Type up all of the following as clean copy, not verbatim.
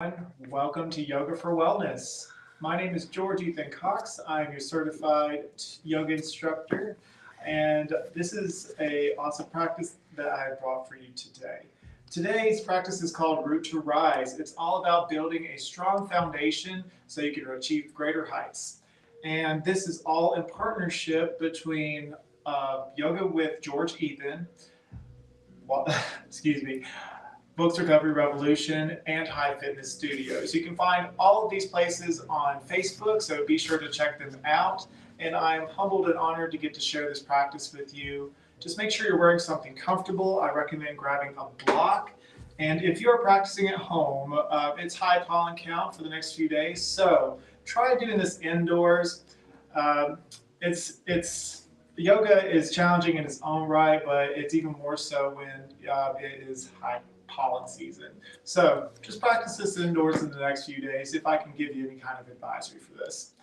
everyone. Welcome to Yoga for Wellness. My name is George Ethan Cox. I'm your certified yoga instructor, and this is a awesome practice that I brought for you today. Today's practice is called Root to Rise. It's all about building a strong foundation so you can achieve greater heights. And this is all in partnership between Yoga with George Ethan, well, excuse me, Books Recovery Revolution, and Hive Fitness Studios. You can find all of these places on Facebook, so be sure to check them out. And I'm humbled and honored to get to share this practice with you. Just make sure you're wearing something comfortable. I recommend grabbing a block. And if you're practicing at home, it's high pollen count for the next few days, so try doing this indoors. Um, it's yoga is challenging in its own right, but it's even more so when it is high pollen season. So just practice this indoors in the next few days if I can give you any kind of advisory for this.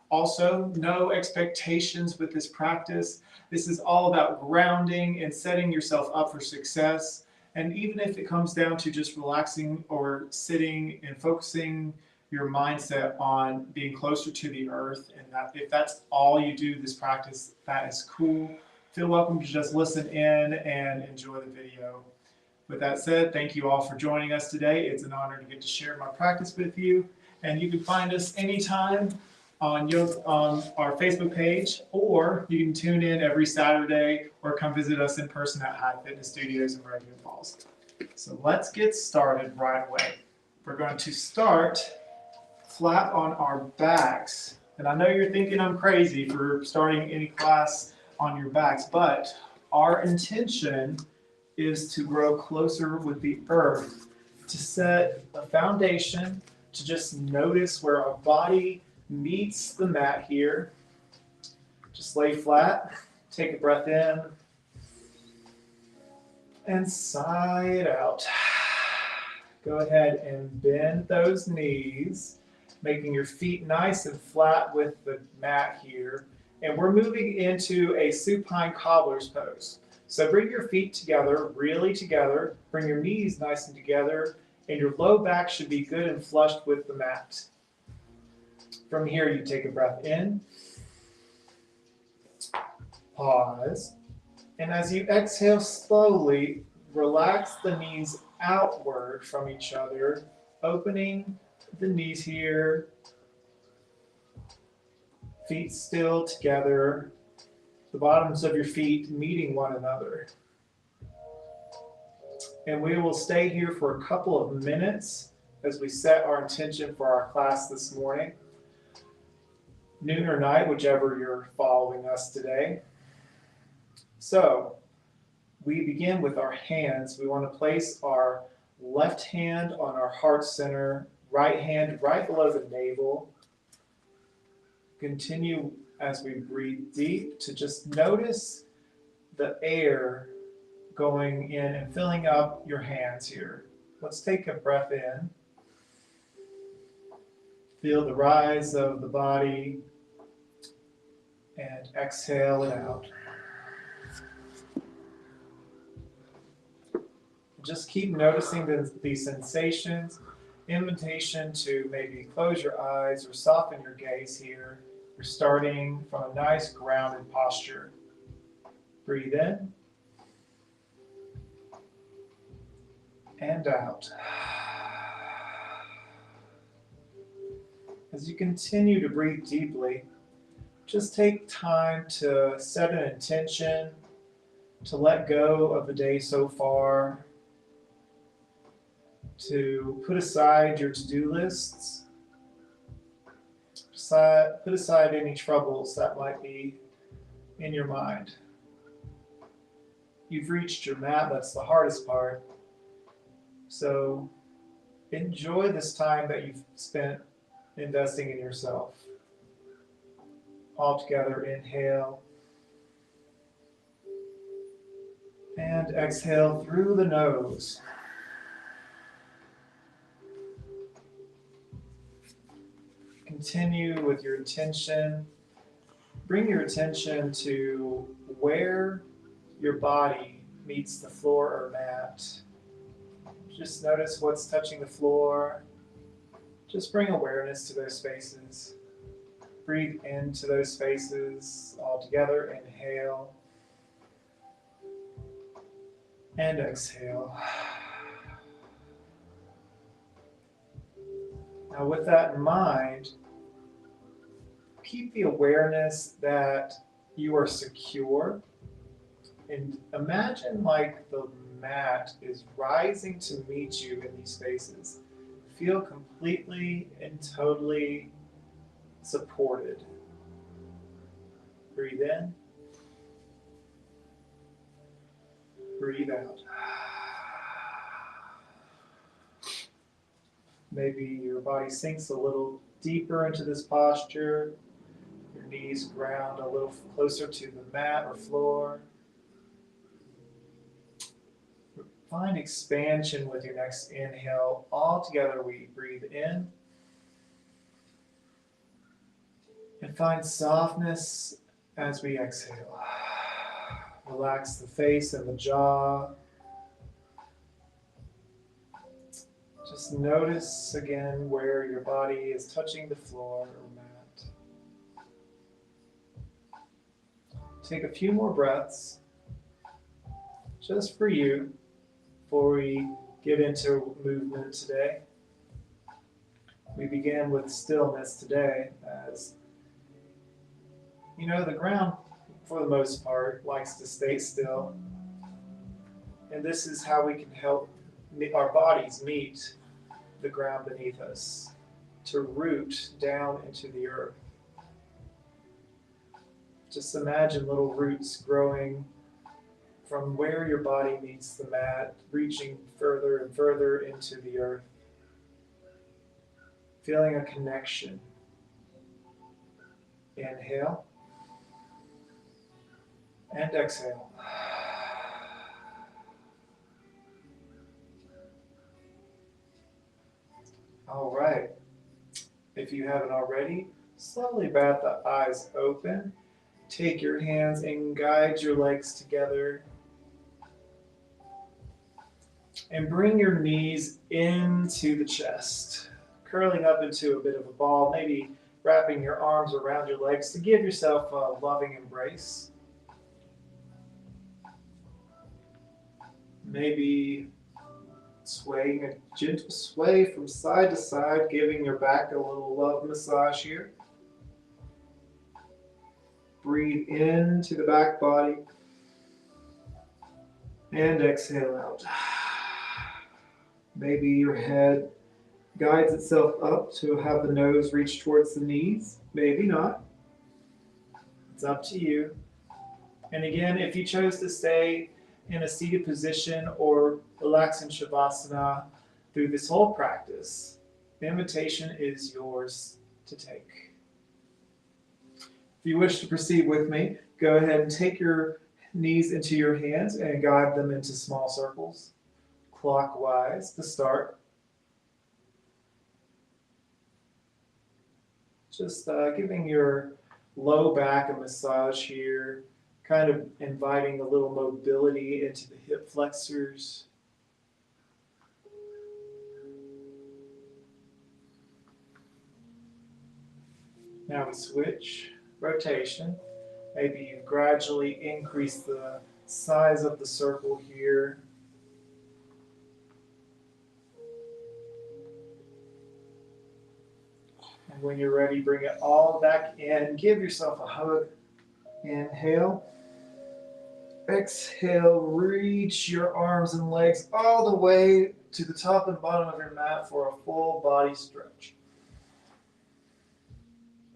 Also, no expectations with this practice. This is all about grounding and setting yourself up for success. And even if it comes down to just relaxing or sitting and focusing your mindset on being closer to the earth, and that if that's all you do this practice, that is cool. Feel welcome to just listen in and enjoy the video. With that said, thank you all for joining us today. It's an honor to get to share my practice with you. And you can find us anytime on our Facebook page, or you can tune in every Saturday or come visit us in person at Hive Fitness Studios in Raven Falls. So let's get started right away. We're going to start flat on our backs. And I know you're thinking I'm crazy for starting any class on your backs, but our intention is to grow closer with the earth, to set a foundation, to just notice where our body meets the mat here. Just lay flat, take a breath in, and sigh it out. Go ahead and bend those knees, making your feet nice and flat with the mat here. And we're moving into a supine cobbler's pose. So bring your feet together, really together. Bring your knees nice and together, and your low back should be good and flushed with the mat. From here, you take a breath in, pause, and as you exhale slowly, relax the knees outward from each other, opening the knees here, feet still together, the bottoms of your feet meeting one another. And we will stay here for a couple of minutes as we set our intention for our class this morning, noon or night, whichever you're following us today. So we begin with our hands. We want to place our left hand on our heart center, right hand right below the navel. Continue as we breathe deep to just notice the air going in and filling up your hands here. Let's take a breath in. Feel the rise of the body and exhale it out. Just keep noticing these sensations. Invitation to maybe close your eyes or soften your gaze here. We're starting from a nice grounded posture. Breathe in and out. As you continue to breathe deeply, just take time to set an intention, to let go of the day so far, to put aside your to-do lists, put aside any troubles that might be in your mind. You've reached your mat, that's the hardest part. So enjoy this time that you've spent investing in yourself. All together, inhale. And exhale through the nose. Continue with your intention. Bring your attention to where your body meets the floor or mat. Just notice what's touching the floor. Just bring awareness to those spaces. Breathe into those spaces all together. Inhale and exhale. Now, with that in mind, keep the awareness that you are secure, and imagine like the mat is rising to meet you in these spaces. Feel completely and totally supported. Breathe in. Breathe out. Maybe your body sinks a little deeper into this posture. Your knees ground a little closer to the mat or floor. Find expansion with your next inhale. All together we breathe in. And find softness as we exhale. Relax the face and the jaw. Just notice again where your body is touching the floor or mat. Take a few more breaths, just for you, before we get into movement today. We begin with stillness today, as you know, the ground, for the most part, likes to stay still. And this is how we can help our bodies meet the ground beneath us, to root down into the earth. Just imagine little roots growing from where your body meets the mat, reaching further and further into the earth. Feeling a connection. Inhale and exhale. All right. If you haven't already, slowly bat the eyes open. Take your hands and guide your legs together. And bring your knees into the chest, curling up into a bit of a ball, maybe wrapping your arms around your legs to give yourself a loving embrace. Maybe swaying a gentle sway from side to side, giving your back a little love massage here. Breathe into the back body and exhale out. Maybe your head guides itself up to have the nose reach towards the knees. Maybe not. It's up to you. And again, if you chose to stay in a seated position or relax in Shavasana through this whole practice, the invitation is yours to take. If you wish to proceed with me, go ahead and take your knees into your hands and guide them into small circles, clockwise to start. Just giving your low back a massage here, kind of inviting a little mobility into the hip flexors. Now we switch, rotation. Maybe you gradually increase the size of the circle here. And when you're ready, bring it all back in. Give yourself a hug. Inhale. Exhale, reach your arms and legs all the way to the top and bottom of your mat for a full body stretch.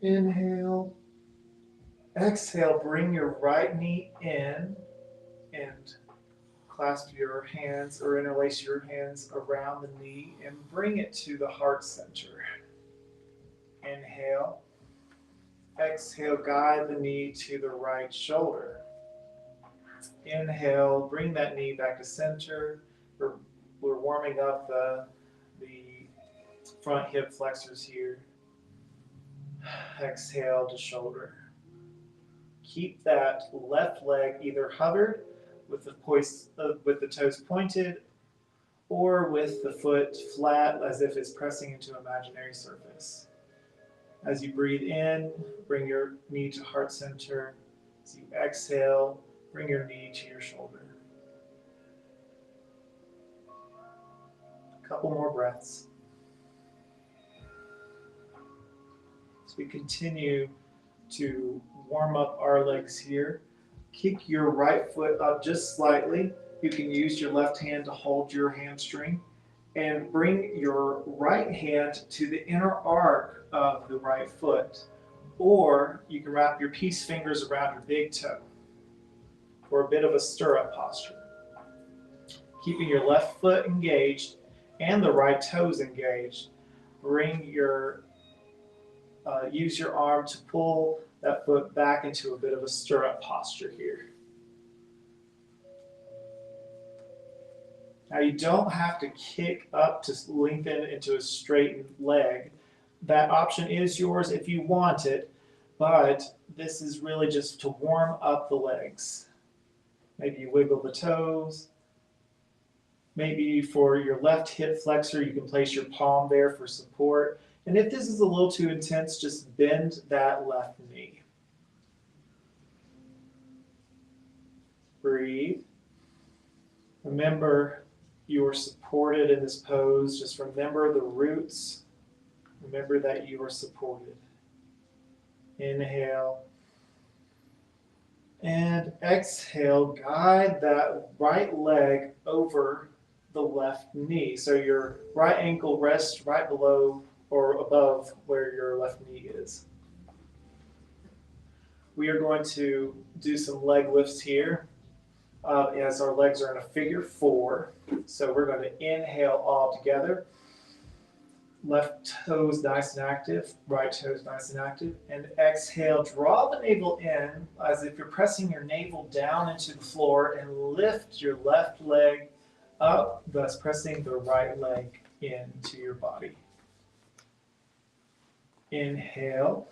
Inhale. Exhale, bring your right knee in and clasp your hands or interlace your hands around the knee and bring it to the heart center. Inhale. Exhale, guide the knee to the right shoulder. Inhale, bring that knee back to center. We're warming up the front hip flexors here. Exhale to shoulder. Keep that left leg either hovered with the toes pointed or with the foot flat as if it's pressing into an imaginary surface. As you breathe in, bring your knee to heart center. As you exhale, bring your knee to your shoulder. A couple more breaths. As we continue to warm up our legs here, kick your right foot up just slightly. You can use your left hand to hold your hamstring and bring your right hand to the inner arc of the right foot. Or you can wrap your peace fingers around your big toe for a bit of a stirrup posture. Keeping your left foot engaged and the right toes engaged, use your arm to pull that foot back into a bit of a stirrup posture here. Now you don't have to kick up to lengthen into a straightened leg. That option is yours if you want it, but this is really just to warm up the legs. Maybe you wiggle the toes. Maybe for your left hip flexor, you can place your palm there for support. And if this is a little too intense, just bend that left knee. Breathe. Remember, you are supported in this pose. Just remember the roots. Remember that you are supported. Inhale. And exhale, guide that right leg over the left knee. So your right ankle rests right below or above where your left knee is. We are going to do some leg lifts here as our legs are in a figure 4. So we're going to inhale all together. Left toes nice and active, right toes nice and active. And exhale, draw the navel in as if you're pressing your navel down into the floor and lift your left leg up, thus pressing the right leg into your body. Inhale,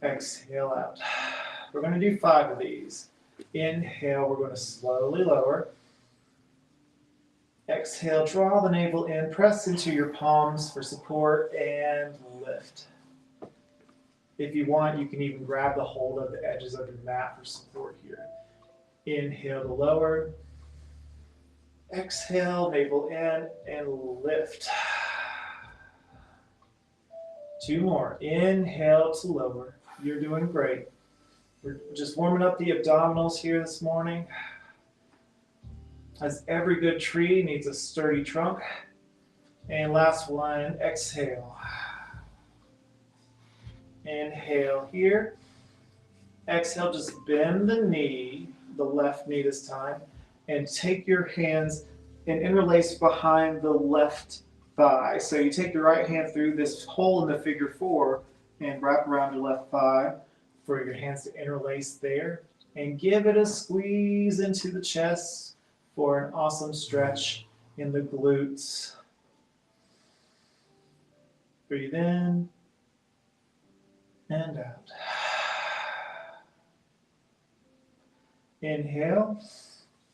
exhale out. We're going to do 5 of these. Inhale, we're going to slowly lower. Exhale, draw the navel in, press into your palms for support, and lift. If you want, you can even grab the hold of the edges of your mat for support here. Inhale to lower. Exhale, navel in, and lift. 2 more. Inhale to lower. You're doing great. We're just warming up the abdominals here this morning. As every good tree needs a sturdy trunk. And last one, exhale. Inhale here. Exhale, just bend the knee, the left knee this time, and take your hands and interlace behind the left thigh. So you take your right hand through this hole in the figure 4 and wrap around your left thigh for your hands to interlace there. And give it a squeeze into the chest for an awesome stretch in the glutes. Breathe in and out. Inhale.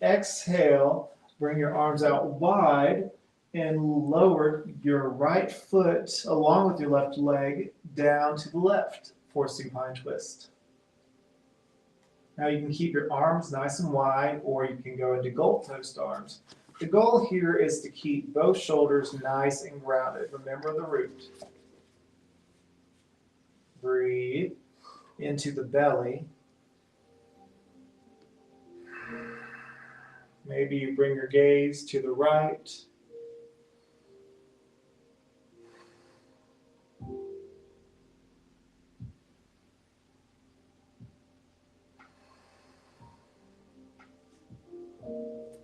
Exhale. Bring your arms out wide and lower your right foot along with your left leg down to the left for supine twist. Now you can keep your arms nice and wide, or you can go into gold toast arms. The goal here is to keep both shoulders nice and grounded. Remember the root. Breathe into the belly. Maybe you bring your gaze to the right.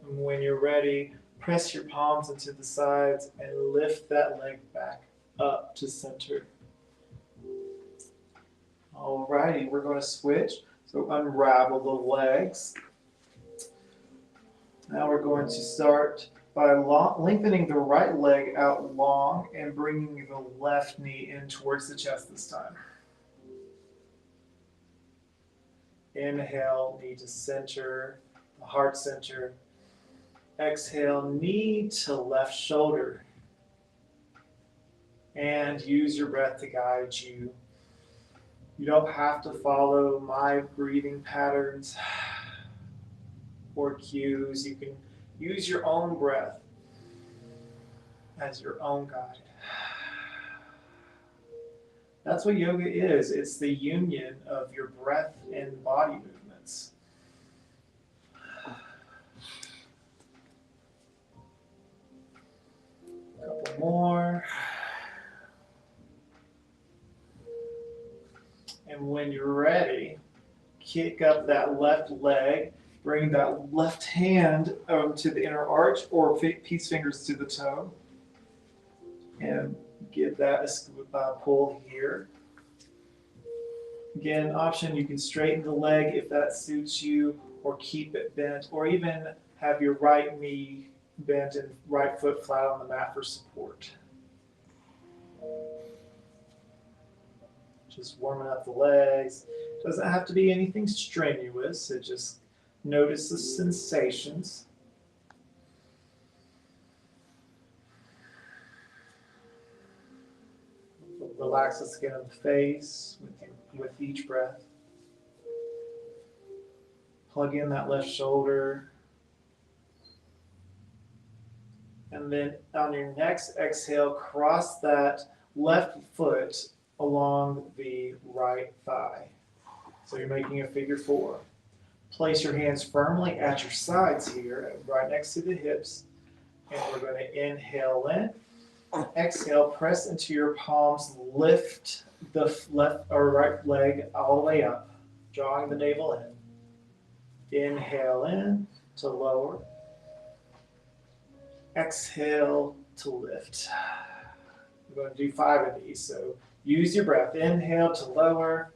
And when you're ready, press your palms into the sides and lift that leg back up to center. Alrighty, we're going to switch. So unravel the legs. Now we're going to start by lengthening the right leg out long and bringing the left knee in towards the chest this time. Inhale, knee to center, the heart center. Exhale, knee to left shoulder. And use your breath to guide you. You don't have to follow my breathing patterns or cues. You can use your own breath as your own guide. That's what yoga is. It's the union of your breath and body movements. A couple more. And when you're ready, kick up that left leg, bring that left hand to the inner arch or peace fingers to the toe. And give that a pull here. Again, option, you can straighten the leg if that suits you, or keep it bent, or even have your right knee bent and right foot flat on the mat for support. Just warming up the legs. Doesn't have to be anything strenuous, so just notice the sensations. Relax the skin of the face with each breath. Plug in that left shoulder. And then on your next exhale, cross that left foot along the right thigh. So you're making a figure four. Place your hands firmly at your sides here, right next to the hips. And we're going to inhale in. Exhale, press into your palms, lift the left or right leg all the way up, drawing the navel in. Inhale in to lower. Exhale to lift. We're going to do 5 of these, so use your breath. Inhale to lower.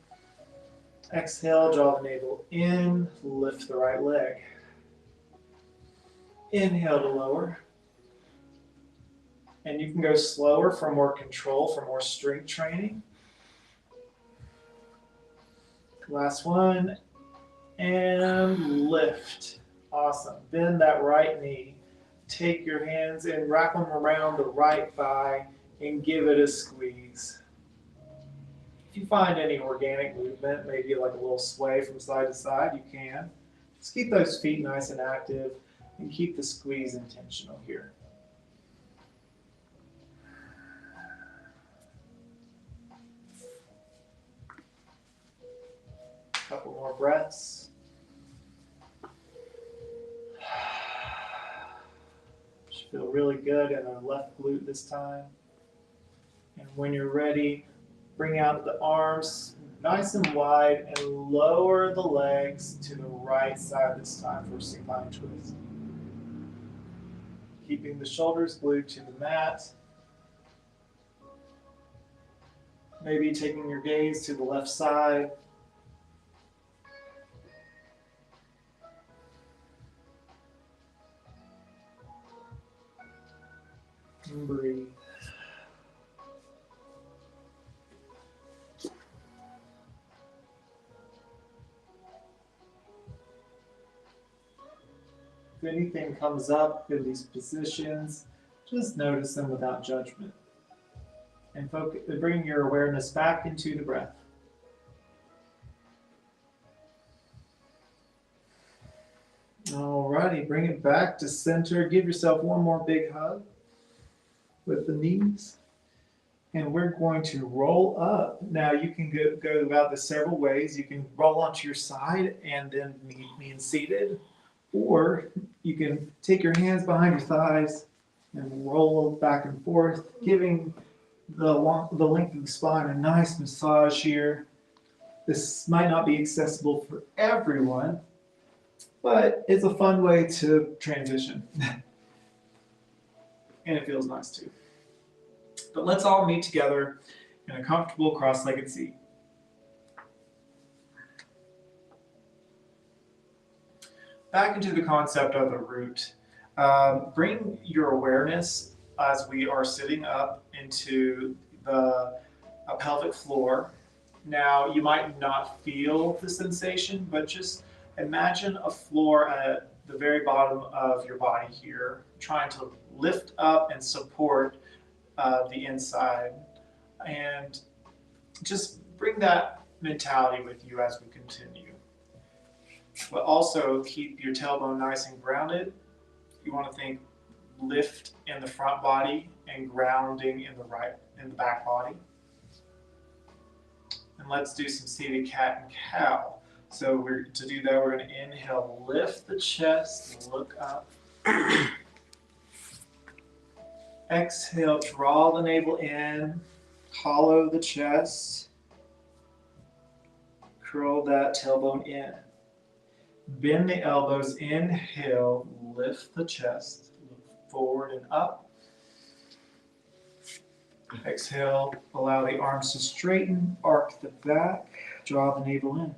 Exhale, draw the navel in, lift the right leg. Inhale to lower. And you can go slower for more control, for more strength training. Last one. And lift. Awesome. Bend that right knee. Take your hands and wrap them around the right thigh and give it a squeeze. If you find any organic movement, maybe like a little sway from side to side, you can. Just keep those feet nice and active and keep the squeeze intentional here. Couple more breaths. Should feel really good in our left glute this time. And when you're ready, bring out the arms nice and wide and lower the legs to the right side this time for a supine twist. Keeping the shoulders glued to the mat. Maybe taking your gaze to the left side. And breathe. If anything comes up in these positions, just notice them without judgment. And bring your awareness back into the breath. Alrighty, bring it back to center. Give yourself one more big hug with the knees. And we're going to roll up. Now you can go about this several ways. You can roll onto your side and then mean seated. Or you can take your hands behind your thighs and roll back and forth, giving the length of the spine a nice massage here. This might not be accessible for everyone, but it's a fun way to transition. And it feels nice too. But let's all meet together in a comfortable cross-legged seat. Back into the concept of the root. Bring your awareness as we are sitting up into the pelvic floor. Now, you might not feel the sensation, but just imagine a floor at the very bottom of your body here, trying to lift up and support the inside. And just bring that mentality with you as we continue. But also keep your tailbone nice and grounded. You want to think lift in the front body and grounding in the back body. And let's do some seated cat and cow. So to do that, we're going to inhale, lift the chest, look up. Exhale, draw the navel in, hollow the chest. Curl that tailbone in. Bend the elbows, inhale, lift the chest, look forward and up. Exhale, allow the arms to straighten, arc the back, draw the navel in.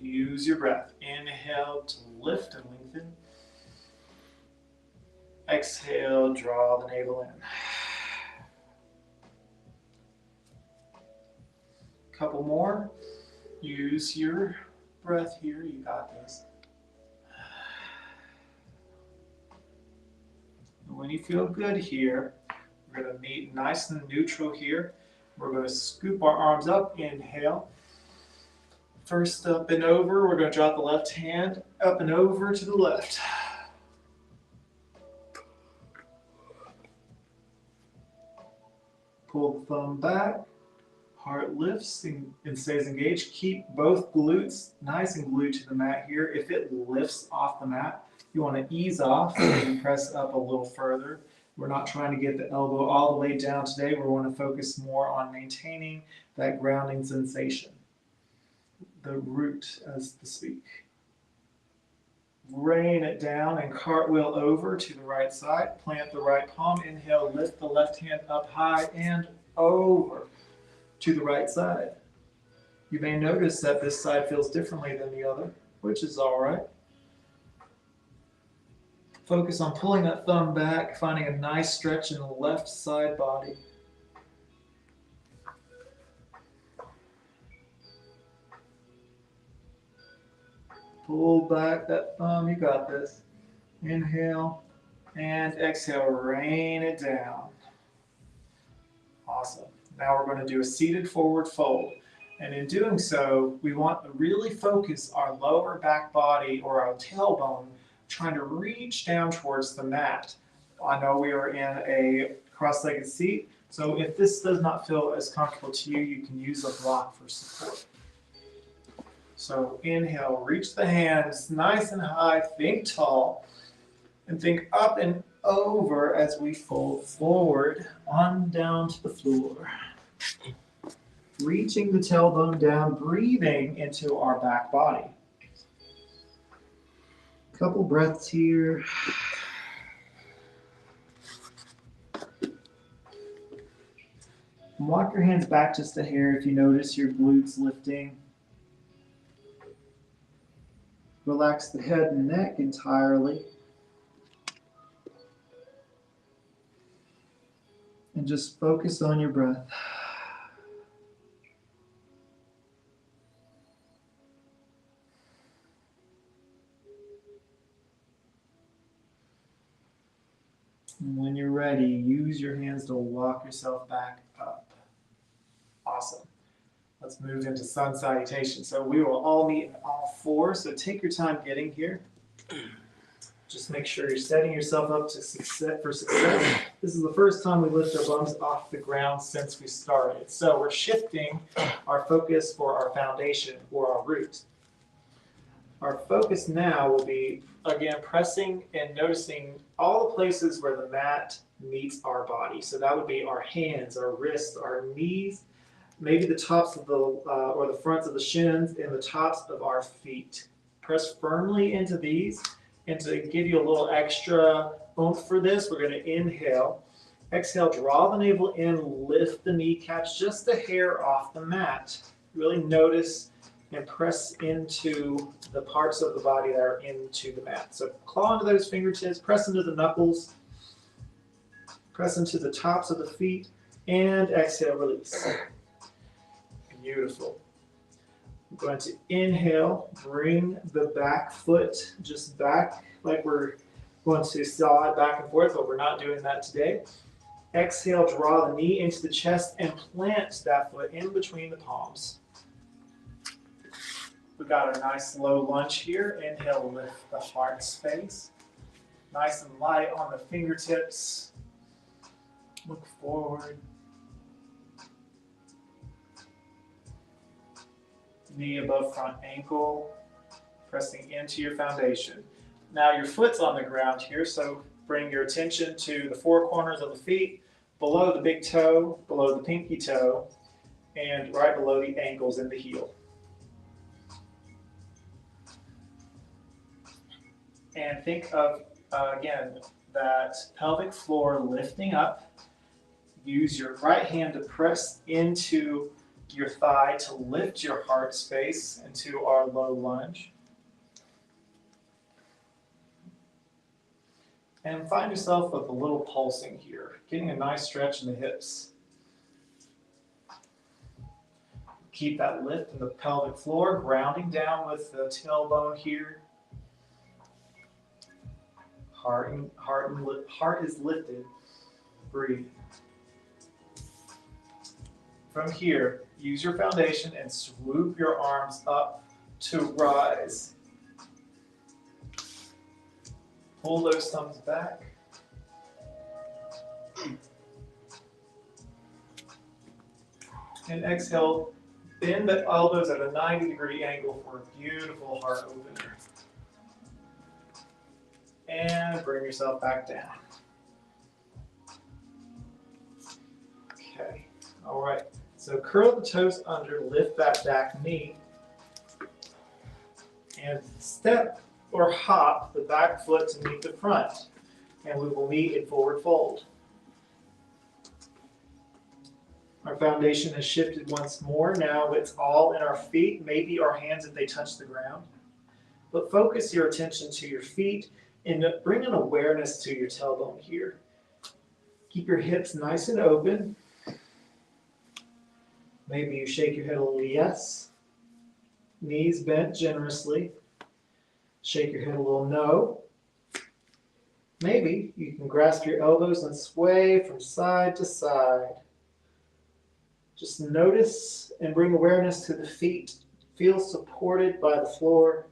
Use your breath. Inhale to lift and lengthen. Exhale, draw the navel in. Couple more. Use your breath here. You got this. When you feel good here, we're going to meet nice and neutral here. We're going to scoop our arms up. Inhale. First up and over. We're going to drop the left hand up and over to the left. Pull the thumb back. Heart lifts and stays engaged. Keep both glutes nice and glued to the mat here. If it lifts off the mat, you want to ease off and press up a little further. We're not trying to get the elbow all the way down today. We want to focus more on maintaining that grounding sensation. The root, as to speak. Rain it down and cartwheel over to the right side. Plant the right palm. Inhale, lift the left hand up high and over to the right side. You may notice that this side feels differently than the other, which is all right. Focus on pulling that thumb back, finding a nice stretch in the left side body. Pull back that thumb, you got this. Inhale and exhale, rain it down. Awesome. Now we're going to do a seated forward fold. And in doing so, we want to really focus our lower back body or our tailbone trying to reach down towards the mat. I know we are in a cross-legged seat, so if this does not feel as comfortable to you, you can use a block for support. So inhale, reach the hands nice and high, think tall, and think up and over as we fold forward on down to the floor. Reaching the tailbone down, breathing into our back body. Couple breaths here. Walk your hands back just a hair if you notice your glutes lifting. Relax the head and neck entirely. And just focus on your breath. And when you're ready, use your hands to walk yourself back up. Awesome. Let's move into sun salutation. So we will all meet in all fours. So take your time getting here. Just make sure you're setting yourself up to for success. This is the first time we lift our bums off the ground since we started. So we're shifting our focus for our foundation or our root. Our focus now will be, again, pressing and noticing all the places where the mat meets our body. So that would be our hands, our wrists, our knees, maybe the tops of the, or the fronts of the shins and the tops of our feet. Press firmly into these. And to give you a little extra oomph for this, we're going to inhale. Exhale, draw the navel in, lift the kneecaps just a hair off the mat. Really notice and press into the parts of the body that are into the mat. So claw into those fingertips, press into the knuckles, press into the tops of the feet, and exhale, release. Beautiful. I'm going to inhale, bring the back foot just back like we're going to saw it back and forth, but we're not doing that today. Exhale, draw the knee into the chest and plant that foot in between the palms. We got a nice low lunge here. Inhale, lift the heart space. Nice and light on the fingertips. Look forward. Knee above front ankle, pressing into your foundation. Now your foot's on the ground here, so bring your attention to the four corners of the feet, below the big toe, below the pinky toe, and right below the ankles and the heel. And think of, again, that pelvic floor lifting up. Use your right hand to press into your thigh to lift your heart space into our low lunge. And find yourself with a little pulsing here, getting a nice stretch in the hips. Keep that lift in the pelvic floor, grounding down with the tailbone here. Heart is lifted. Breathe. From here, use your foundation and swoop your arms up to rise. Pull those thumbs back. And exhale, bend the elbows at a 90-degree angle for a beautiful heart opener. And bring yourself back down. Okay, all right. So curl the toes under, lift that back knee, and step or hop the back foot to meet the front, and we will meet in forward fold. Our foundation has shifted once more. Now it's all in our feet, maybe our hands if they touch the ground. But focus your attention to your feet and bring an awareness to your tailbone here. Keep your hips nice and open. Maybe you shake your head a little yes. Knees bent generously. Shake your head a little no. Maybe you can grasp your elbows and sway from side to side. Just notice and bring awareness to the feet. Feel supported by the floor.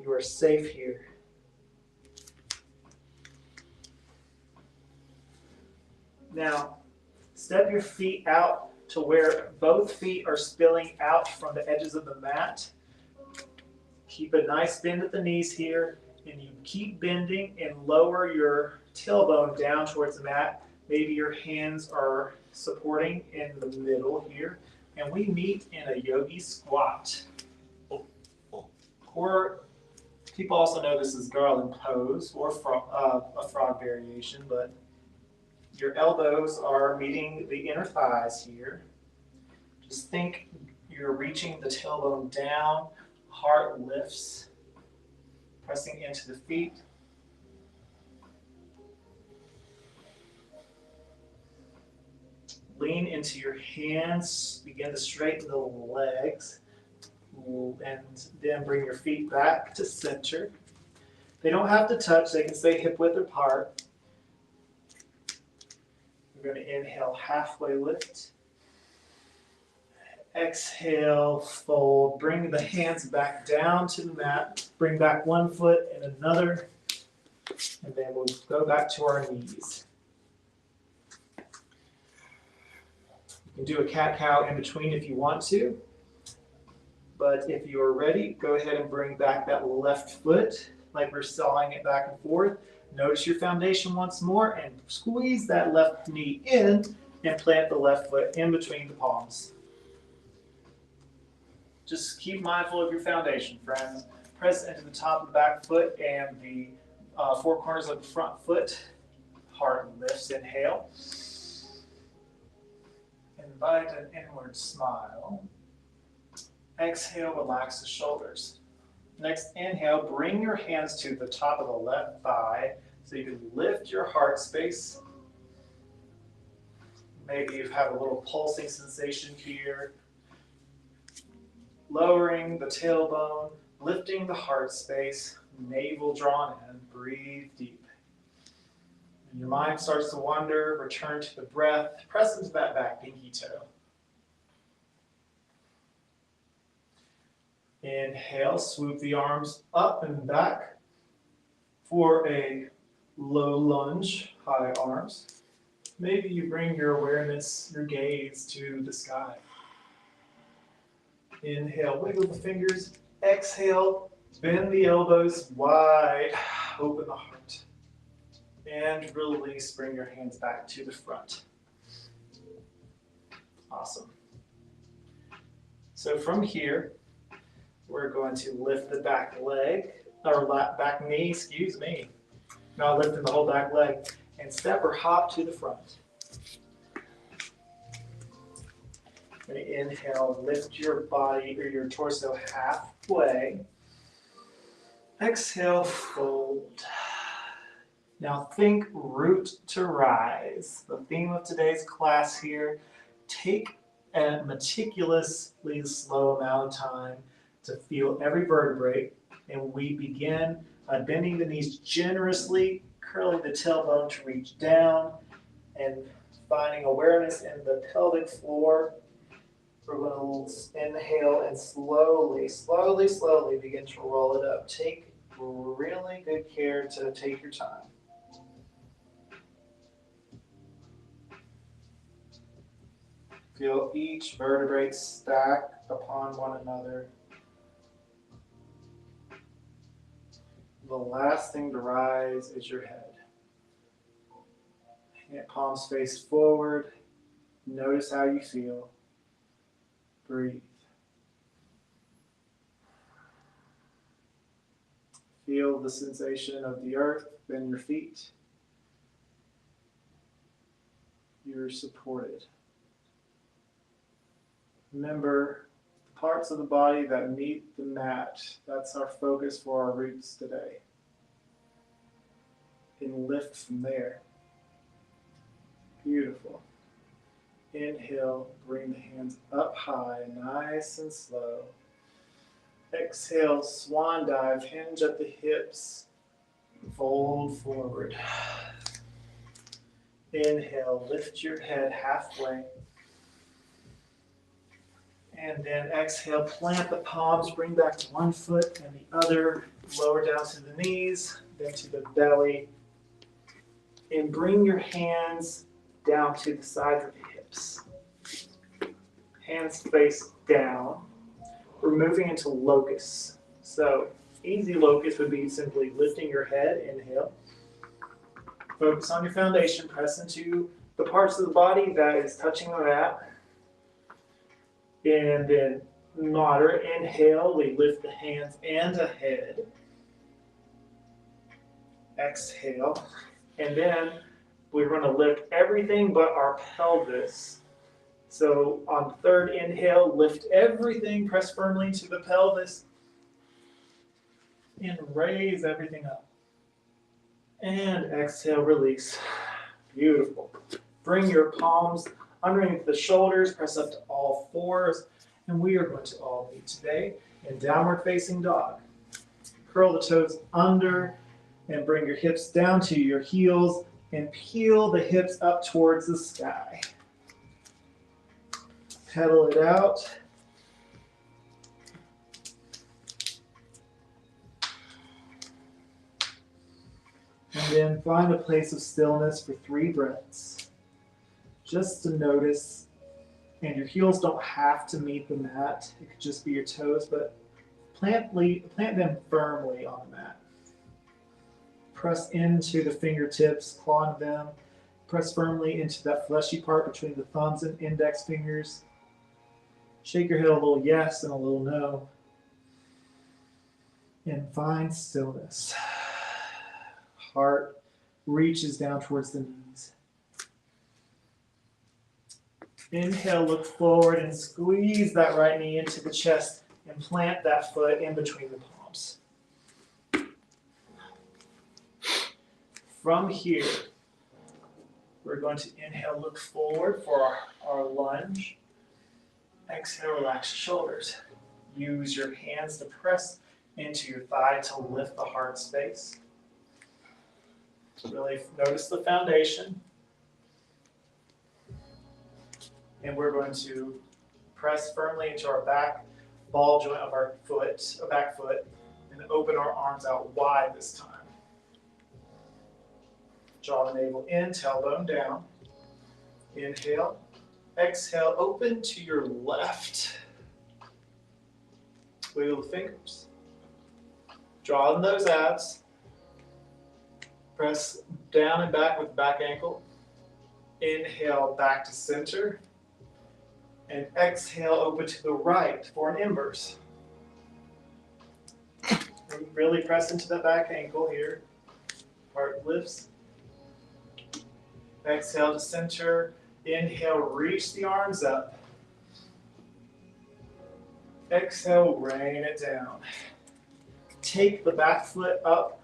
You are safe here. Now, step your feet out to where both feet are spilling out from the edges of the mat. Keep a nice bend at the knees here, and you keep bending and lower your tailbone down towards the mat. Maybe your hands are supporting in the middle here, and we meet in a yogi squat. Or people also know this is garland pose or a frog variation, but your elbows are meeting the inner thighs here. Just think you're reaching the tailbone down, heart lifts, pressing into the feet. Lean into your hands, begin to straighten the legs, and then bring your feet back to center. They don't have to touch, they can stay hip width apart. We're going to inhale, halfway lift. Exhale, fold. Bring the hands back down to the mat. Bring back one foot and another. And then we'll go back to our knees. You can do a cat-cow in between if you want to. But if you're ready, go ahead and bring back that left foot like we're sawing it back and forth. Notice your foundation once more and squeeze that left knee in and plant the left foot in between the palms. Just keep mindful of your foundation, friends. Press into the top of the back foot and the four corners of the front foot. Heart lifts, inhale. Invite an inward smile. Exhale, relax the shoulders. Next, inhale, bring your hands to the top of the left thigh so you can lift your heart space. Maybe you have a little pulsing sensation here. lowering the tailbone, lifting the heart space, navel drawn in, breathe deep. When your mind starts to wander, return to the breath, press into that back pinky toe. Inhale, swoop the arms up and back for a low lunge, high arms. Maybe you bring your awareness, your gaze to the sky. Inhale, wiggle the fingers. Exhale, bend the elbows wide, open the heart. And release, bring your hands back to the front. Awesome. So from here, we're going to lift the back leg, or back knee, excuse me. Now lifting the whole back leg, and step or hop to the front. Inhale, lift your body or your torso halfway. Exhale, fold. Now think root to rise. The theme of today's class here, take a meticulously slow amount of time to feel every vertebrae, and we begin by bending the knees generously, curling the tailbone to reach down, and finding awareness in the pelvic floor. We're going to inhale and slowly, slowly, slowly begin to roll it up. Take really good care to take your time. Feel each vertebrae stack upon one another. The last thing to rise is your head. Palms face forward. Notice how you feel. Breathe. Feel the sensation of the earth in your feet. You're supported. Remember the parts of the body that meet the mat. That's our focus for our roots today. And lift from there. Beautiful. Inhale, bring the hands up high, nice and slow. Exhale, swan dive, hinge at the hips, fold forward. Inhale, lift your head halfway. And then exhale, plant the palms, bring back one foot and the other, lower down to the knees, then to the belly. And bring your hands down to the sides of the hips. Hands face down. We're moving into locust. So easy locust would be simply lifting your head, inhale. Focus on your foundation, press into the parts of the body that is touching the mat. And then moderate inhale, we lift the hands and the head. Exhale. And then we're going to lift everything but our pelvis. So on third inhale, lift everything, press firmly into the pelvis, and raise everything up. And exhale, release. Beautiful. Bring your palms underneath the shoulders, press up to all fours, and we are going to all meet today in downward facing dog. Curl the toes under and bring your hips down to your heels and peel the hips up towards the sky. Pedal it out. And then find a place of stillness for 3 breaths. Just to notice, and your heels don't have to meet the mat. It could just be your toes, but plant them firmly on the mat. Press into the fingertips, claw into them. Press firmly into that fleshy part between the thumbs and index fingers. Shake your head a little yes and a little no. And find stillness. Heart reaches down towards the knees. Inhale, look forward and squeeze that right knee into the chest and plant that foot in between the palms. From here, we're going to inhale, look forward for our lunge. Exhale, relax the shoulders. Use your hands to press into your thigh to lift the heart space. Really notice the foundation. And we're going to press firmly into our back ball joint of our foot, back foot, and open our arms out wide this time. Draw the navel in, tailbone down. Inhale. Exhale, open to your left. Wiggle the fingers. Draw in those abs. Press down and back with the back ankle. Inhale, back to center. And exhale, open to the right for an inverse. And really press into the back ankle here. Heart lifts. Exhale to center. Inhale, reach the arms up. Exhale, rain it down. Take the back foot up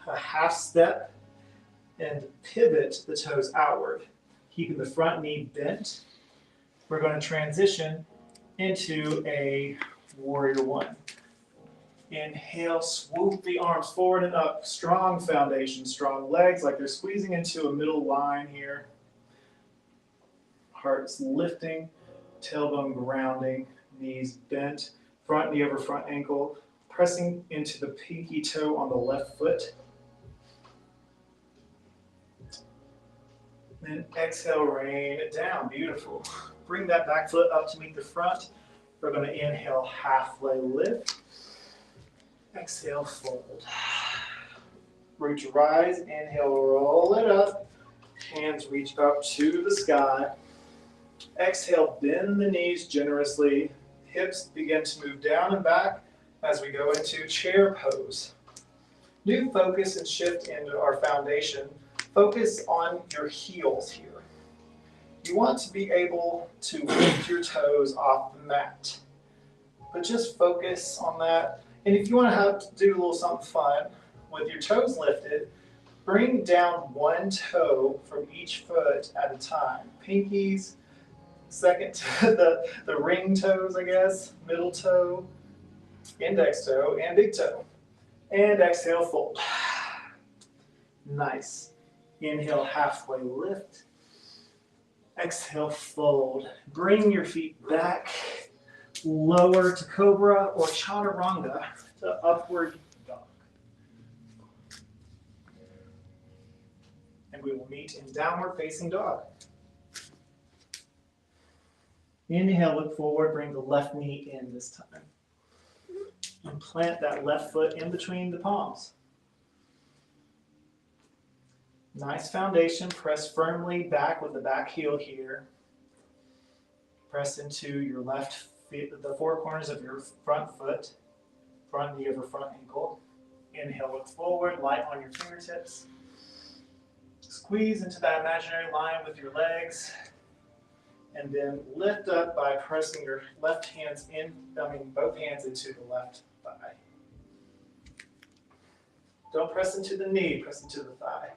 a half step and pivot the toes outward, keeping the front knee bent. We're going to transition into a warrior one. Inhale, swoop the arms forward and up. Strong foundation, strong legs, like they're squeezing into a middle line here. Heart's lifting, tailbone grounding, knees bent, front knee over front ankle, pressing into the pinky toe on the left foot. Then exhale, rain it down. Beautiful. Bring that back foot up to meet the front. We're going to inhale, halfway lift. Exhale, fold. Root rise, inhale, roll it up. Hands reach up to the sky. Exhale, bend the knees generously. Hips begin to move down and back as we go into chair pose. New focus and shift into our foundation. Focus on your heels here. You want to be able to lift your toes off the mat. But just focus on that. And if you want to have to do a little something fun with your toes lifted, bring down one toe from each foot at a time. Pinkies, second to the ring toes, I guess, middle toe, index toe, and big toe. And exhale, fold. Nice. Inhale, halfway lift. Exhale, fold. Bring your feet back. Lower to cobra or chaturanga to upward dog. And we will meet in downward facing dog. Inhale, look forward, bring the left knee in this time. And plant that left foot in between the palms. Nice foundation, press firmly back with the back heel here. Press into your left feet, the four corners of your front foot, front knee over front ankle. Inhale, look forward, light on your fingertips. Squeeze into that imaginary line with your legs. And then lift up by pressing your both hands into the left thigh. Don't press into the knee, press into the thigh.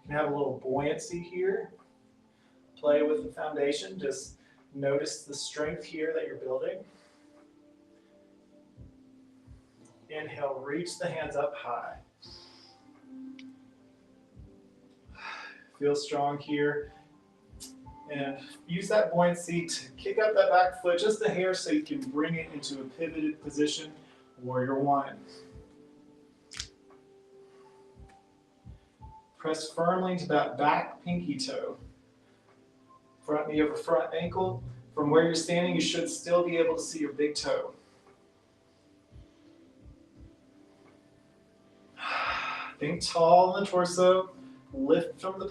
You can have a little buoyancy here. Play with the foundation. Just notice the strength here that you're building. Inhale, reach the hands up high. Feel strong here. And use that buoyancy to kick up that back foot just a hair so you can bring it into a pivoted position. Warrior one. Press firmly into that back pinky toe. Front knee over front ankle. From where you're standing, you should still be able to see your big toe. Think tall in the torso. Lift from the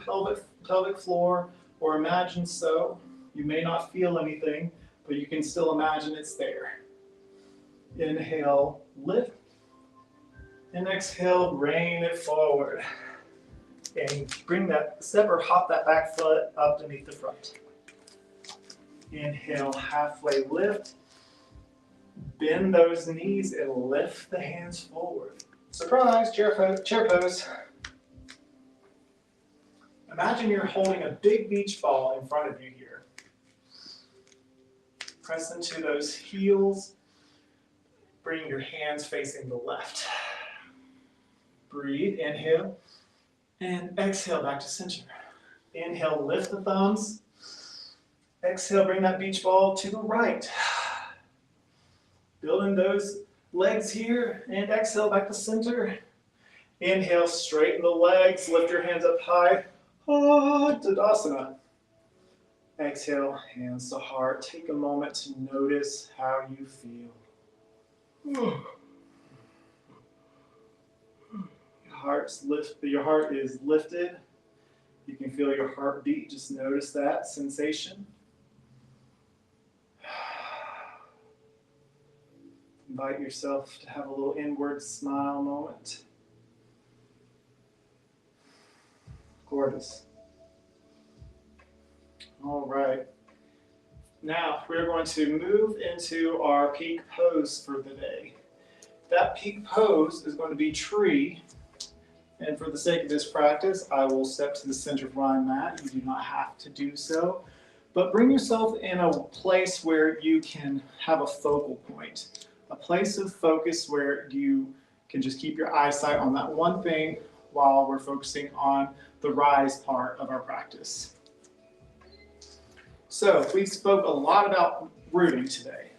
pelvic floor, or imagine so. You may not feel anything, but you can still imagine it's there. Inhale, lift. And exhale, rain it forward. And bring that step or hop that back foot up to meet the front. Inhale, halfway lift. Bend those knees and lift the hands forward. Surprise, chair pose. Imagine you're holding a big beach ball in front of you here. Press into those heels. Bring your hands facing the left. Breathe, inhale, and exhale back to center. Inhale, lift the thumbs. Exhale, bring that beach ball to the right. Building those legs here, and exhale back to center. Inhale, straighten the legs, lift your hands up high. Tadasana. Exhale, hands to heart. Take a moment to notice how you feel. Your heart is lifted. You can feel your heartbeat. Just notice that sensation. Invite yourself to have a little inward smile moment. Gorgeous. All right. Now we're going to move into our peak pose for the day. That peak pose is going to be tree. And for the sake of this practice, I will step to the center of my mat. You do not have to do so. But bring yourself in a place where you can have a focal point. A place of focus where you can just keep your eyesight on that one thing while we're focusing on the rise part of our practice. So we spoke a lot about rooting today.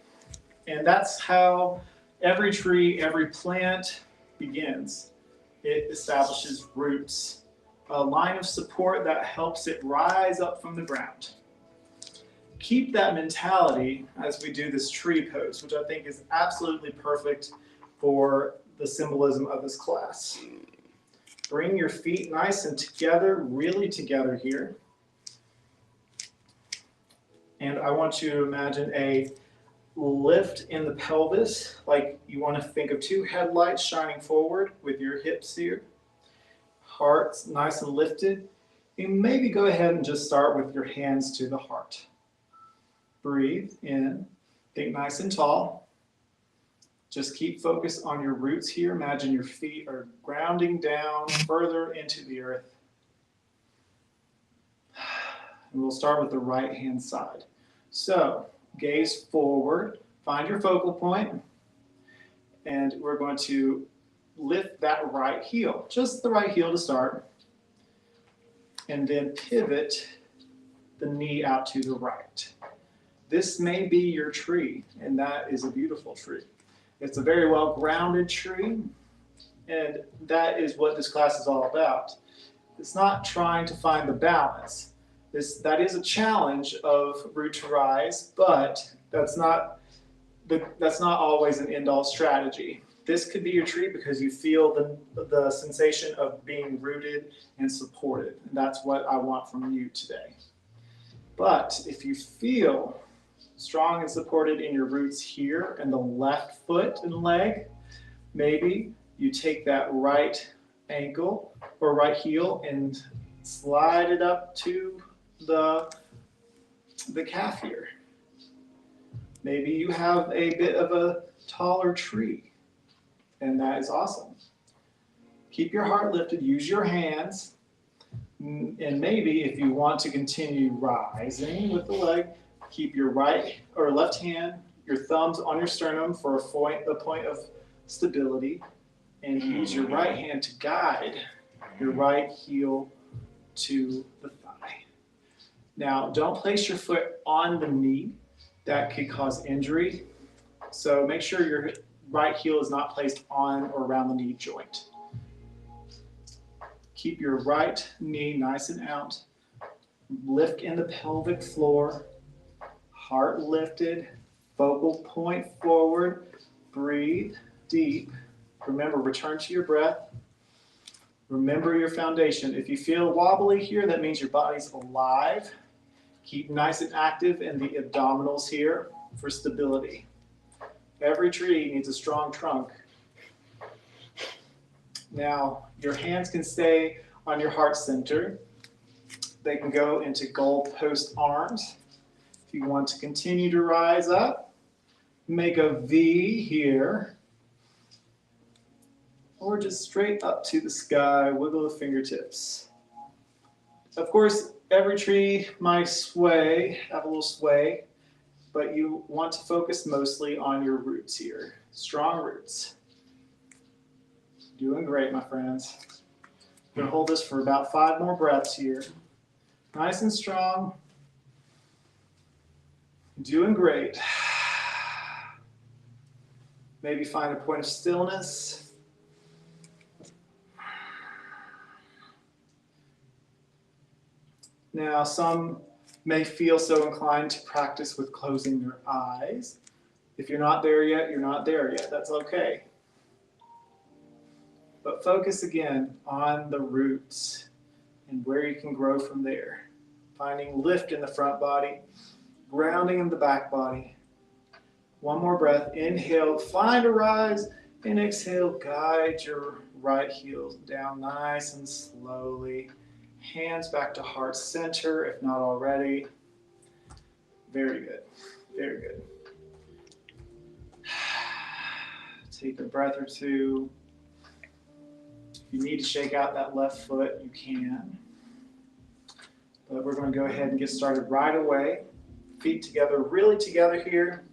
And that's how every tree, every plant begins. It establishes roots, a line of support that helps it rise up from the ground. Keep that mentality as we do this tree pose, which I think is absolutely perfect for the symbolism of this class. Bring your feet nice and together, really together here. And I want you to imagine a lift in the pelvis, like you want to think of two headlights shining forward with your hips here. Heart's nice and lifted. You maybe go ahead and just start with your hands to the heart. Breathe in, think nice and tall. Just keep focus on your roots here. Imagine your feet are grounding down further into the earth. And we'll start with the right hand side. So, gaze forward, find your focal point, and we're going to lift that right heel, just the right heel to start, and then pivot the knee out to the right. This may be your tree, and that is a beautiful tree. It's a very well grounded tree, and that is what this class is all about. It's not trying to find the balance. That is a challenge of root to rise, but that's not always an end-all strategy. This could be your tree because you feel the sensation of being rooted and supported. And that's what I want from you today. But if you feel strong and supported in your roots here and the left foot and leg, maybe you take that right ankle or right heel and slide it up to the calf here. Maybe you have a bit of a taller tree, and that is awesome. Keep your heart lifted, use your hands, and maybe if you want to continue rising with the leg, keep your right or left hand, your thumbs on your sternum for a point of stability, and use your right hand to guide your right heel to the thigh. Now, don't place your foot on the knee. That could cause injury. So make sure your right heel is not placed on or around the knee joint. Keep your right knee nice and out. Lift in the pelvic floor. Heart lifted. Focal point forward. Breathe deep. Remember, return to your breath. Remember your foundation. If you feel wobbly here, that means your body's alive. Keep nice and active in the abdominals here for stability. Every tree needs a strong trunk. Now, your hands can stay on your heart center. They can go into goalpost arms. If you want to continue to rise up, make a V here. Or just straight up to the sky, wiggle the fingertips. Of course, every tree might sway, have a little sway, but you want to focus mostly on your roots here. Strong roots. Doing great, my friends. We're going to hold this for about 5 more breaths here. Nice and strong. Doing great. Maybe find a point of stillness. Now, some may feel so inclined to practice with closing your eyes. If you're not there yet, you're not there yet. That's okay. But focus again on the roots and where you can grow from there. Finding lift in the front body, grounding in the back body. One more breath. Inhale, find a rise, and exhale, guide your right heel down nice and slowly. Hands back to heart center, if not already. Very good. Very good. Take a breath or two. If you need to shake out that left foot, you can. But we're going to go ahead and get started right away. Feet together, really together here.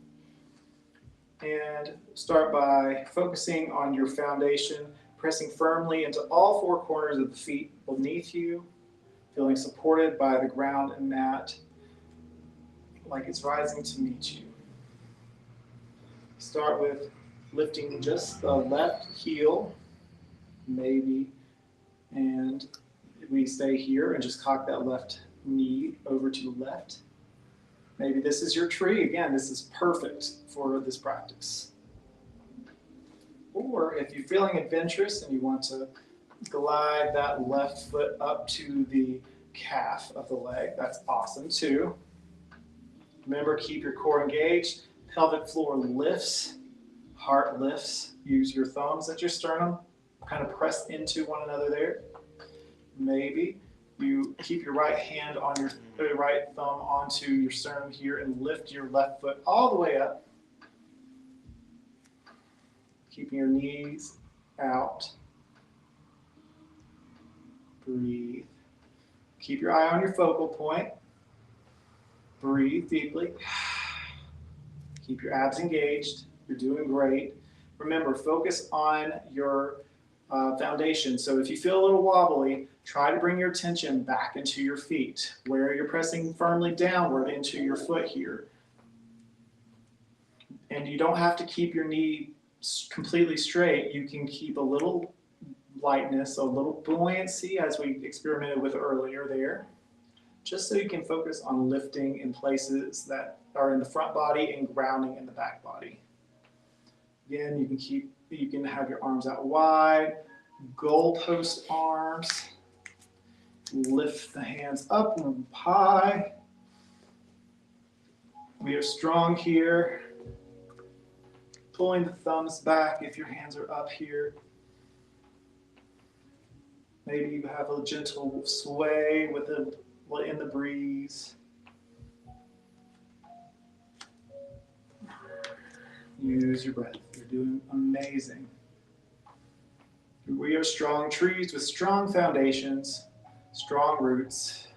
And start by focusing on your foundation, pressing firmly into all 4 corners of the feet beneath you, feeling supported by the ground and mat, like it's rising to meet you. Start with lifting just the left heel, maybe, and we stay here and just cock that left knee over to the left. Maybe this is your tree. Again, this is perfect for this practice. Or if you're feeling adventurous and you want to glide that left foot up to the calf of the leg, that's awesome too. Remember, keep your core engaged. Pelvic floor lifts, heart lifts. Use your thumbs at your sternum, kind of press into one another there. Maybe you keep your right hand on your right thumb onto your sternum here and lift your left foot all the way up. Keeping your knees out. Breathe. Keep your eye on your focal point. Breathe deeply. Keep your abs engaged. You're doing great. Remember, focus on your foundation. So if you feel a little wobbly, try to bring your attention back into your feet, where you're pressing firmly downward into your foot here. And you don't have to keep your knee completely straight. You can keep a little lightness, a little buoyancy, as we experimented with earlier there, just so you can focus on lifting in places that are in the front body and grounding in the back body. Again, you can have your arms out wide, goalpost arms. Lift the hands up and high. We are strong here. Pulling the thumbs back if your hands are up here. Maybe you have a gentle sway in the breeze. Use your breath. You're doing amazing. We are strong trees with strong foundations, strong roots.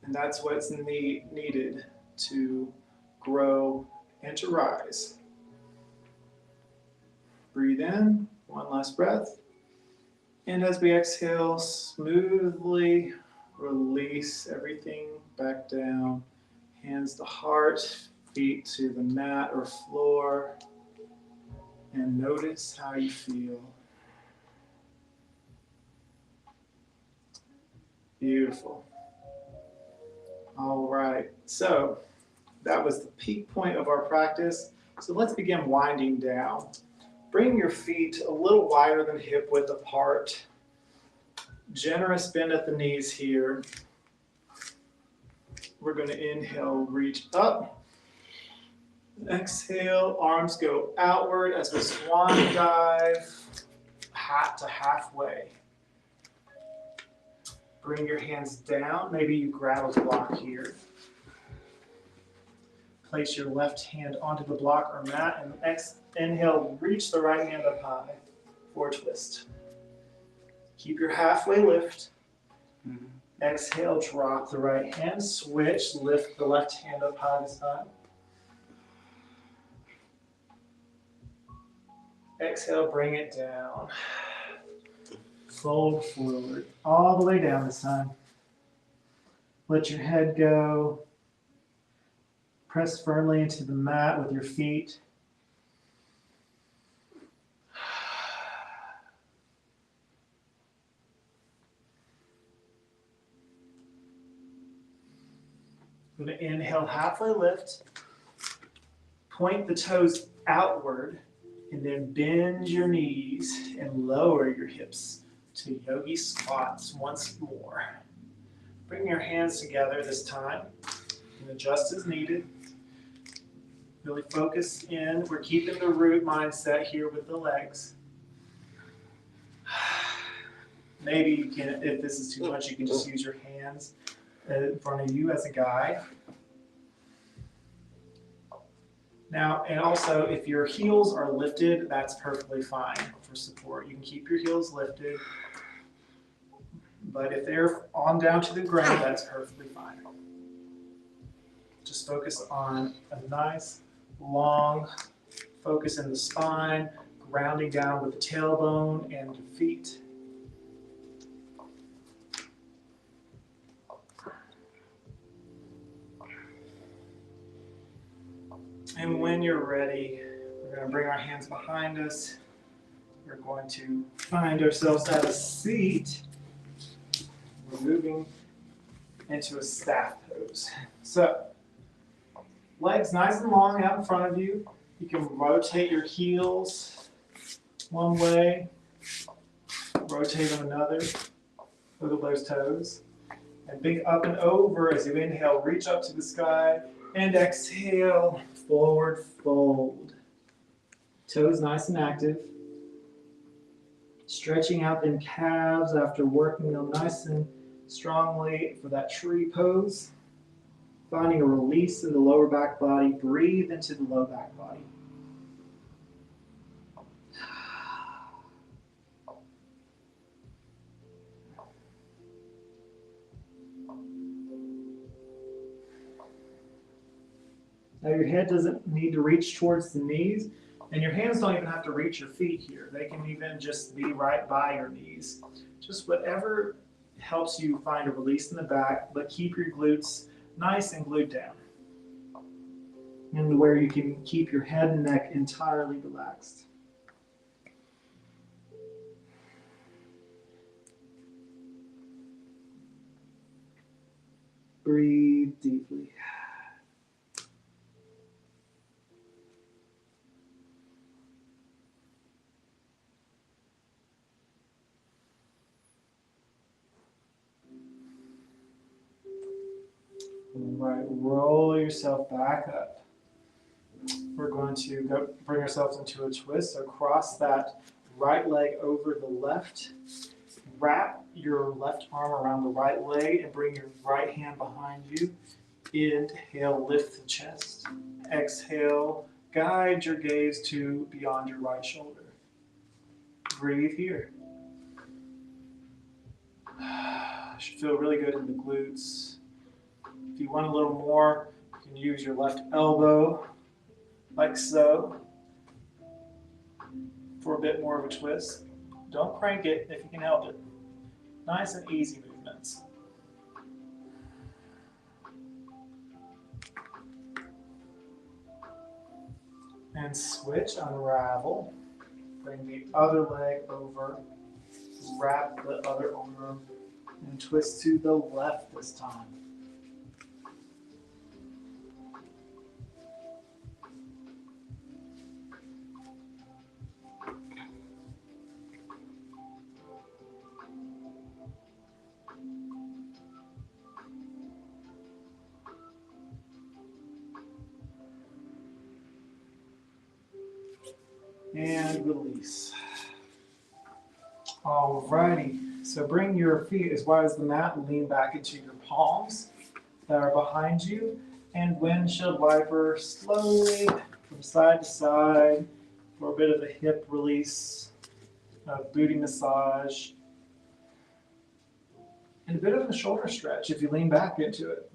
And that's what's needed to grow and to rise. Breathe in, one last breath. And as we exhale, smoothly release everything back down. Hands to heart, feet to the mat or floor. And notice how you feel. Beautiful. All right, so that was the peak point of our practice. So let's begin winding down. Bring your feet a little wider than hip width apart. Generous bend at the knees here. We're going to inhale, reach up. Exhale, arms go outward as we swan dive, hat to halfway. Bring your hands down. Maybe you grab a block here. Place your left hand onto the block or mat and inhale, reach the right hand up high for a twist. Keep your halfway lift. Exhale, drop the right hand, switch, lift the left hand up high this time. Exhale, bring it down. Fold forward, all the way down this time. Let your head go. Press firmly into the mat with your feet. I'm going to inhale, halfway lift. Point the toes outward, and then bend your knees and lower your hips to yogi squats once more. Bring your hands together this time and adjust as needed. Really focus in. We're keeping the root mindset here with the legs. Maybe you can, if this is too much, you can just use your hands in front of you as a guide. Now, and also, if your heels are lifted, that's perfectly fine for support. You can keep your heels lifted, but if they're on down to the ground, that's perfectly fine. Just focus on a nice, long focus in the spine, grounding down with the tailbone and the feet. And when you're ready, we're going to bring our hands behind us. We're going to find ourselves at a seat. We're moving into a staff pose. So, legs nice and long out in front of you. You can rotate your heels one way, rotate them another. Wiggle those toes. And big up and over as you inhale, reach up to the sky. And exhale, forward fold. Toes nice and active. Stretching out them calves after working them nice and strongly for that tree pose. Finding a release in the lower back body. Breathe into the low back body. Now your head doesn't need to reach towards the knees, and your hands don't even have to reach your feet here. They can even just be right by your knees. Just whatever helps you find a release in the back, but keep your glutes nice and glued down. And where you can keep your head and neck entirely relaxed. Breathe deeply. All right, roll yourself back up. We're going to go bring ourselves into a twist. So cross that right leg over the left. Wrap your left arm around the right leg and bring your right hand behind you. Inhale, lift the chest. Exhale, guide your gaze to beyond your right shoulder. Breathe here. Should feel really good in the glutes. If you want a little more, you can use your left elbow, like so, for a bit more of a twist. Don't crank it if you can help it. Nice and easy movements. And switch, unravel. Bring the other leg over. Wrap the other arm and twist to the left this time. And release. Alrighty, so bring your feet as wide as the mat, lean back into your palms that are behind you, and windshield wiper slowly from side to side for a bit of a hip release, booty massage. And a bit of a shoulder stretch if you lean back into it.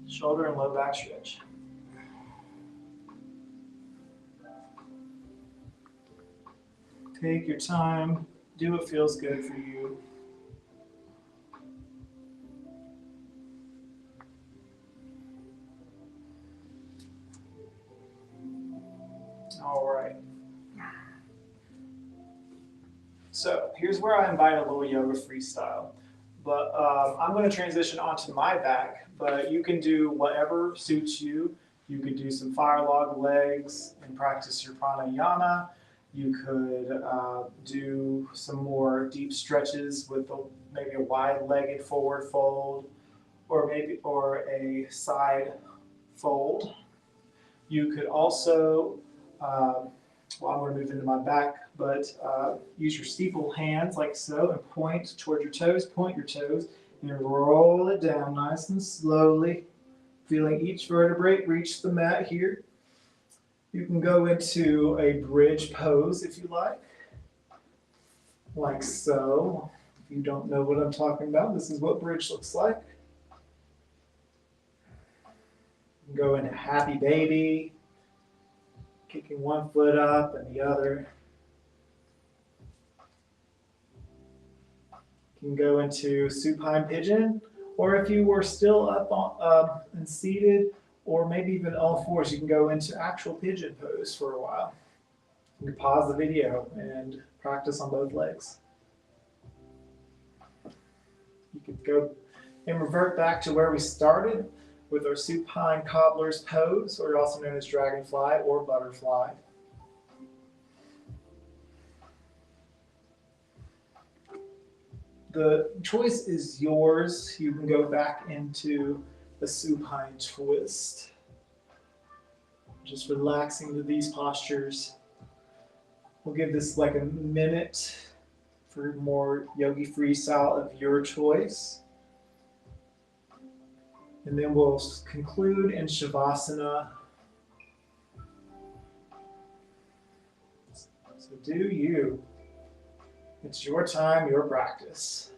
Shoulder and low back stretch. Take your time. Do what feels good for you. All right. So here's where I invite a little yoga freestyle. But I'm going to transition onto my back, but you can do whatever suits you. You could do some fire log legs and practice your pranayama. You could do some more deep stretches with maybe a wide-legged forward fold, or a side fold. You could also, well, I'm going to move into my back, but use your steeple hands like so and point toward your toes, point your toes, and roll it down nice and slowly, feeling each vertebrae reach the mat here. You can go into a bridge pose if you like so. If you don't know what I'm talking about, this is what bridge looks like. You can go into happy baby, kicking one foot up and the other. You can go into supine pigeon, or if you were still up and seated, or maybe even all fours, you can go into actual pigeon pose for a while. You can pause the video and practice on both legs. You could go and revert back to where we started with our supine cobbler's pose, or also known as dragonfly or butterfly. The choice is yours. You can go back into the supine twist. Just relaxing to these postures. We'll give this like a minute for more yogi freestyle of your choice. And then we'll conclude in Shavasana. So do you. It's your time, your practice.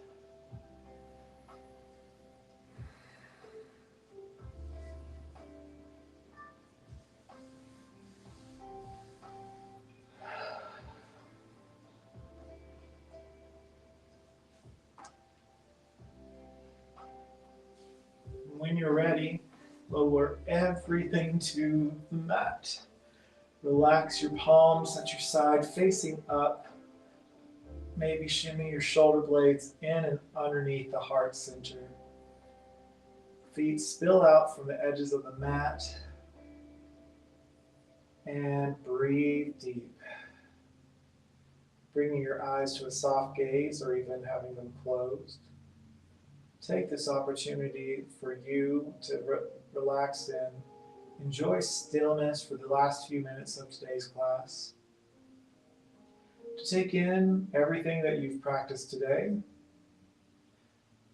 When you're ready, lower everything to the mat. Relax your palms at your side, facing up. Maybe shimmy your shoulder blades in and underneath the heart center. Feet spill out from the edges of the mat. And breathe deep. Bringing your eyes to a soft gaze or even having them closed. Take this opportunity for you to relax and enjoy stillness for the last few minutes of today's class. To take in everything that you've practiced today,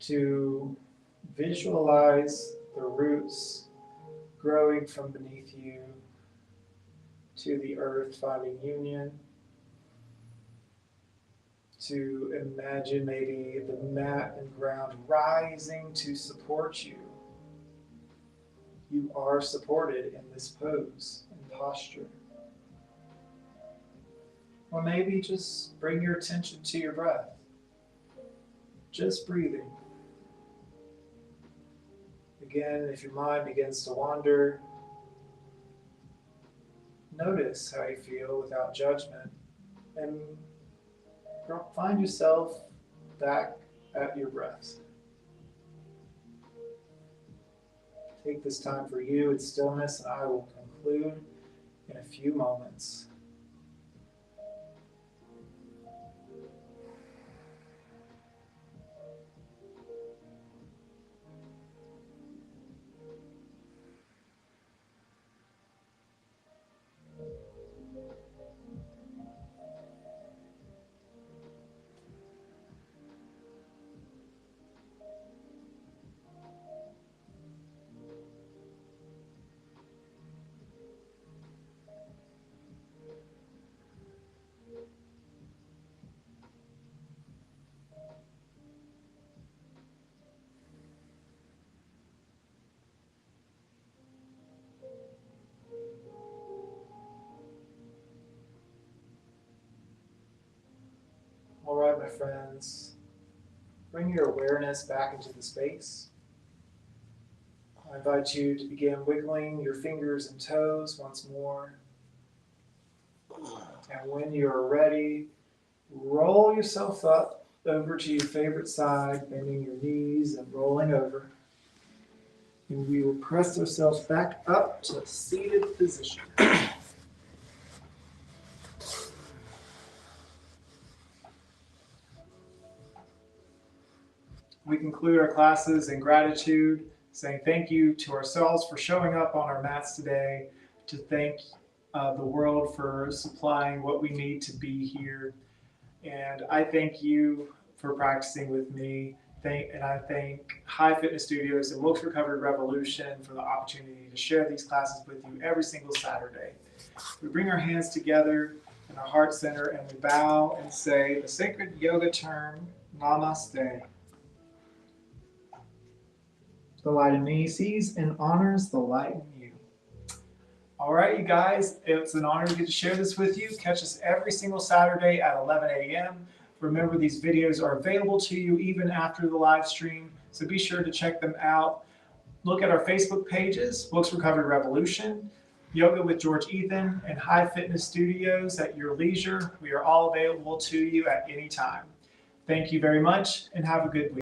to visualize the roots growing from beneath you to the earth, finding union, to imagine maybe the mat and ground rising to support you. You are supported in this pose and posture. Or maybe just bring your attention to your breath. Just breathing. Again, if your mind begins to wander, notice how you feel without judgment and find yourself back at your breath. Take this time for you in stillness, and I will conclude in a few moments. friends, bring your awareness back into the space. I invite you to begin wiggling your fingers and toes once more. And when you're ready, roll yourself up over to your favorite side, bending your knees and rolling over. And we will press ourselves back up to a seated position. We conclude our classes in gratitude, saying thank you to ourselves for showing up on our mats today, to thank the world for supplying what we need to be here. And I thank you for practicing with me. And I thank Hive Fitness Studios and Wilkes Recovery Revolution for the opportunity to share these classes with you every single Saturday. We bring our hands together in our heart center and we bow and say the sacred yoga term, Namaste. The light in me sees and honors the light in you. All right, you guys, it's an honor to get to share this with you. Catch us every single Saturday at 11 a.m. Remember, these videos are available to you even after the live stream, so be sure to check them out. Look at our Facebook pages, Wilkes Recovery Revolution, Yoga with George Ethan, and Hive Fitness Studios at your leisure. We are all available to you at any time. Thank you very much, and have a good week.